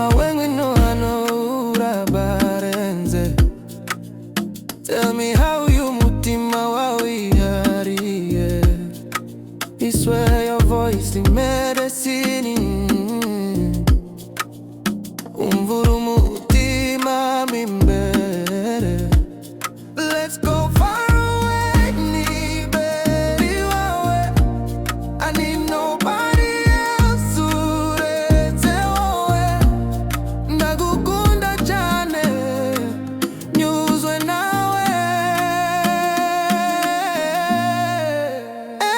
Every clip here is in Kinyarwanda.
Mawengu no hanura barenze. Tell me how you mutima wawihariye. I swear your voice is medicine. Umvuru mutima mimbere. Let's go far away, niberi wawe. I need nobody else uretse wowe. Ndagukunda cyane, nyuzwe nawe.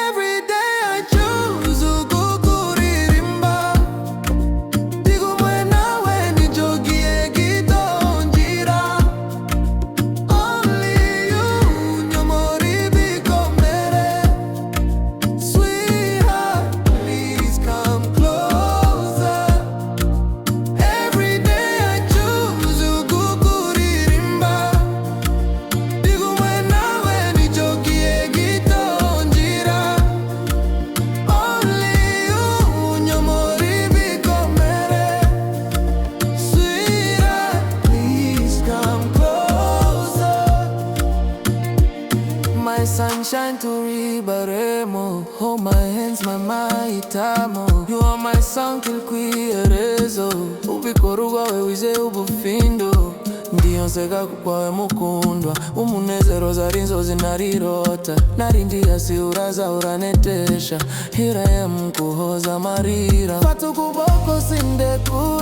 Every day I choose kukuririmba. Ndigumwe nawe nijogie gitonjira. Only you nyomori bikomere. Sweetheart, please come closer. Every day I choose kukuririmba. Ndigumwe nawe nijogie gitonjira. Only you nyomori bikomere. Sweetheart, please come closer. My sunshine to ribaremo. Hold my hands, mama itamo. You are my song till kwiherezo. Ubikora ubwawe wize ubufindo. Ndiyo nseka kukwawe mukundwa. Umunezero zari inzozi narirota. Narindi hasi uraza uranetesha. Here I am kuhoza amarira. Fata ukuboko sindekure.